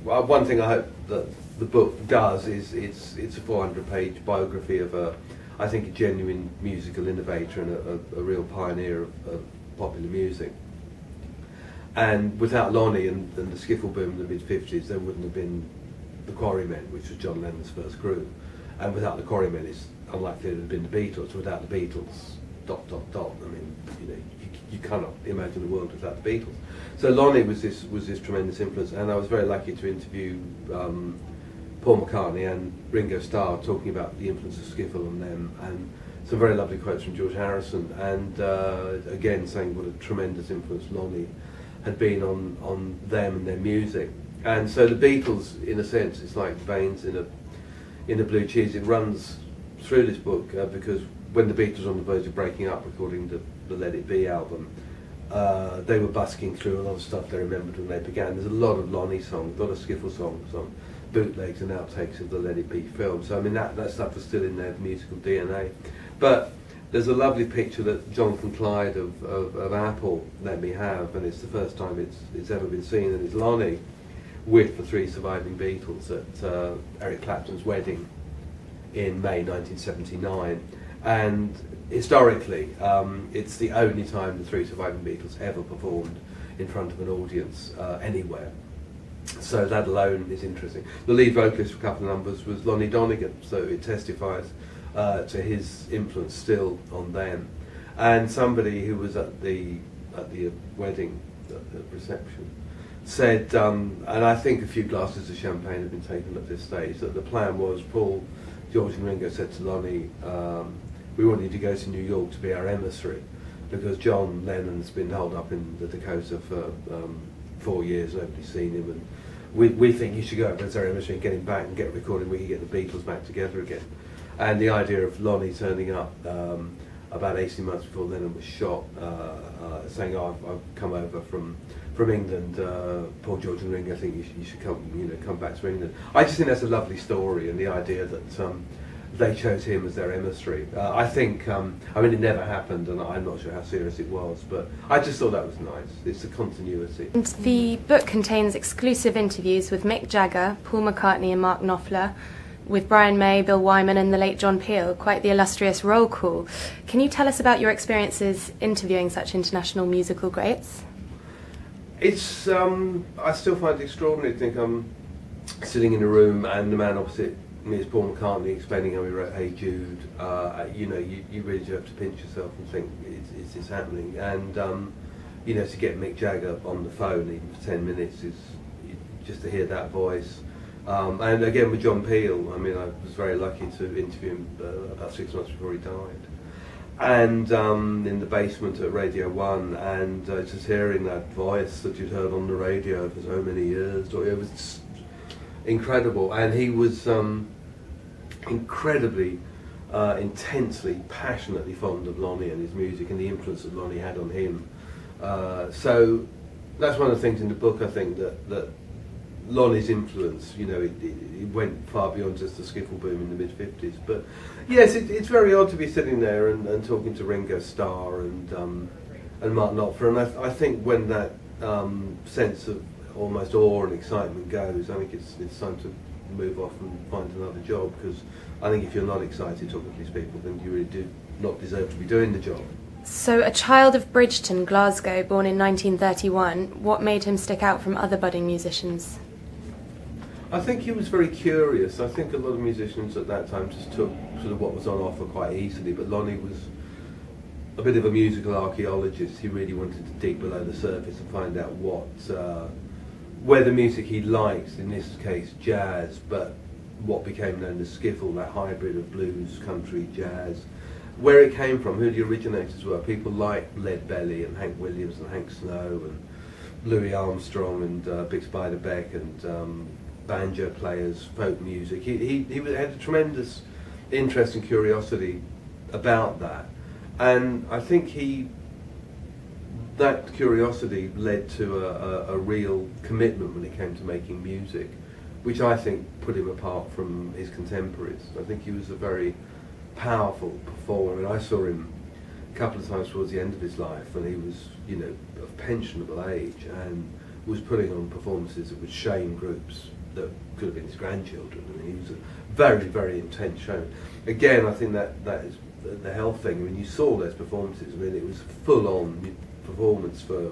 one thing I hope that the book does is it's a 400-page biography of I think a genuine musical innovator and a real pioneer of popular music. And without Lonnie and the skiffle boom in the mid-50s, there wouldn't have been the Quarrymen, which was John Lennon's first group. And without the Quarrymen, it's unlikely to have been the Beatles. Without the Beatles, ... I mean, you know, you cannot imagine the world without the Beatles. So Lonnie was this tremendous influence, and I was very lucky to interview Paul McCartney and Ringo Starr talking about the influence of skiffle on them, and some very lovely quotes from George Harrison, and again saying what a tremendous influence Lonnie had been on them and their music. And so the Beatles, in a sense, it's like veins in a blue cheese. It runs through this book because when the Beatles were on the verge of breaking up, recording the Let It Be album, they were busking through a lot of stuff they remembered when they began. There's a lot of Lonnie songs, a lot of skiffle songs on bootlegs and outtakes of the Let It Be film. So I mean that stuff was still in their musical DNA. But there's a lovely picture that Jonathan Clyde of Apple let me have, and it's the first time it's ever been seen, and it's Lonnie with the three surviving Beatles at Eric Clapton's wedding in May 1979. And historically, it's the only time the three surviving Beatles ever performed in front of an audience anywhere. So that alone is interesting. The lead vocalist for a couple of numbers was Lonnie Donegan, so it testifies to his influence still on them. And somebody who was at the wedding, the reception, said, and I think a few glasses of champagne had been taken at this stage, that the plan was Paul, George and Ringo said to Lonnie, we want you to go to New York to be our emissary, because John Lennon's been held up in the Dakota for 4 years, nobody's seen him, and we think you should go over as our emissary and get him back and get recording, we can get the Beatles back together again. And the idea of Lonnie turning up about 18 months before Lennon was shot, saying, oh, I've come over from England, Paul, George and Ringo, I think you should come back to England. I just think that's a lovely story, and the idea that they chose him as their emissary. I think, I mean, it never happened, and I'm not sure how serious it was, but I just thought that was nice. It's the continuity. And the book contains exclusive interviews with Mick Jagger, Paul McCartney and Mark Knopfler, with Brian May, Bill Wyman and the late John Peel, quite the illustrious roll call. Can you tell us about your experiences interviewing such international musical greats? It's, I still find it extraordinary to think I'm sitting in a room and the man opposite me is Paul McCartney explaining how he wrote Hey Jude. You know, you really do have to pinch yourself and think, is this happening? And, you know, to get Mick Jagger on the phone even for 10 minutes is, just to hear that voice. And again with John Peel, I mean, I was very lucky to interview him about 6 months before he died. And in the basement at Radio 1, and just hearing that voice that you'd heard on the radio for so many years, it was incredible. And he was incredibly, intensely, passionately fond of Lonnie and his music and the influence that Lonnie had on him. So that's one of the things in the book, I think, that Lonnie's influence, you know, it went far beyond just the skiffle boom in the mid-50s. But yes, it's very odd to be sitting there and talking to Ringo Starr and Mark Knopfler, and I think when that sense of almost awe and excitement goes, I think it's time to move off and find another job, because I think if you're not excited talking to these people, then you really do not deserve to be doing the job. So, a child of Bridgeton, Glasgow, born in 1931, what made him stick out from other budding musicians? I think he was very curious. I think a lot of musicians at that time just took sort of what was on offer quite easily, but Lonnie was a bit of a musical archaeologist. He really wanted to dig below the surface and find out where the music he liked, in this case jazz, but what became known as skiffle, that hybrid of blues, country, jazz, where it came from, who the originators were. People like Lead Belly and Hank Williams and Hank Snow and Louis Armstrong and Bix Beiderbecke and banjo players, folk music. He had a tremendous interest and curiosity about that, and I think that curiosity led to a real commitment when it came to making music, which I think put him apart from his contemporaries. I think he was a very powerful performer, and I saw him a couple of times towards the end of his life when he was, you know, of pensionable age and was putting on performances that would shame groups that could have been his grandchildren. I mean, he was a very, very intense show. Again, I think that is the health thing. I mean, you saw those performances. I mean, it was full-on performance for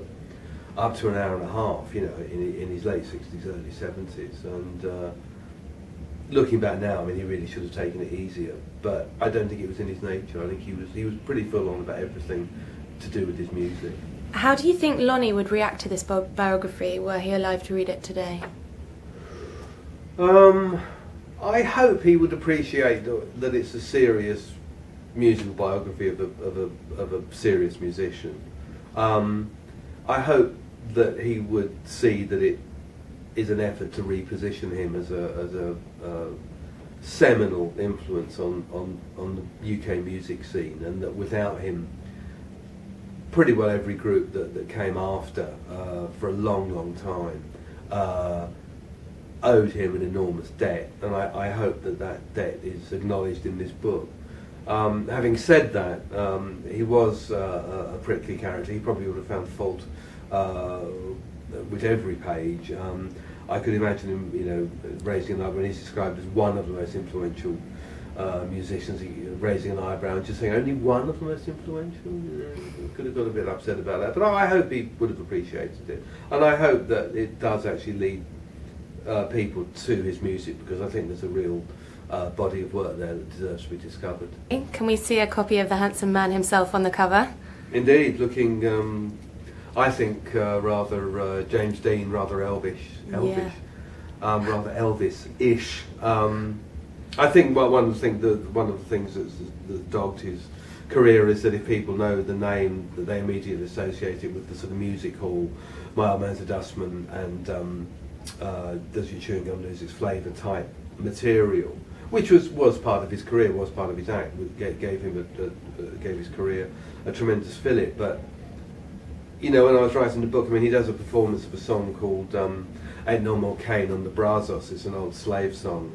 up to an hour and a half, you know, in his late 60s, early 70s. And looking back now, I mean, he really should have taken it easier. But I don't think it was in his nature. I think he was pretty full-on about everything to do with his music. How do you think Lonnie would react to this biography were he alive to read it today? I hope he would appreciate that it's a serious musical biography of a serious musician. I hope that he would see that it is an effort to reposition him as a seminal influence on the UK music scene, and that without him, pretty well every group that came after for a long time owed him an enormous debt, and I hope that debt is acknowledged in this book. Having said that, he was a prickly character. He probably would have found fault with every page. I could imagine him, you know, raising an eyebrow. He's described as one of the most influential musicians, raising an eyebrow and just saying only one of the most influential. Could have got a bit upset about that, but I hope he would have appreciated it, and I hope that it does actually lead people to his music, because I think there's a real body of work there that deserves to be discovered. Can we see a copy of the handsome man himself on the cover? Indeed, looking, I think, rather James Dean, rather Elvish, Yeah. Rather Elvis-ish. I think one of the things that dogged his career is that if people know the name, that they immediately associate it with the sort of music hall, My Old Man's a Dustman, and Does Your Chewing Gum Lose Its Flavour type material, which was part of his career, was part of his act, gave his career a tremendous fillip. But you know, when I was writing the book, I mean, he does a performance of a song called Ain't No More Cane on the Brazos. It's an old slave song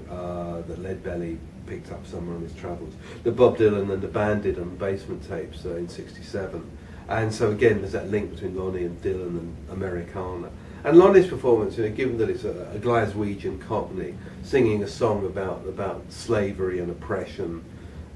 that Leadbelly picked up somewhere on his travels, that Bob Dylan and the band did on the Basement tapes in '67. And so again, there's that link between Lonnie and Dylan and Americana. And Lonnie's performance, you know, given that it's a Glaswegian Cockney singing a song about slavery and oppression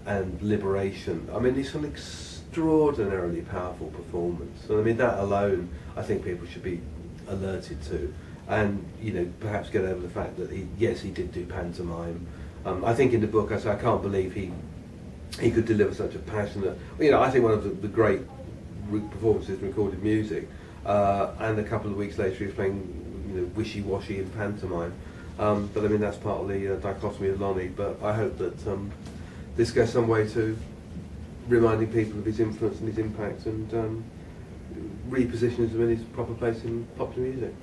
and liberation, I mean, it's an extraordinarily powerful performance. And I mean, that alone, I think people should be alerted to, and you know, perhaps get over the fact that he did do pantomime. I think in the book I say I can't believe he could deliver such a passionate, you know, I think one of the great performances in recorded music. And a couple of weeks later he was playing, you know, wishy-washy in pantomime. But I mean, that's part of the dichotomy of Lonnie. But I hope that this goes some way to reminding people of his influence and his impact, and repositions him in his proper place in popular music.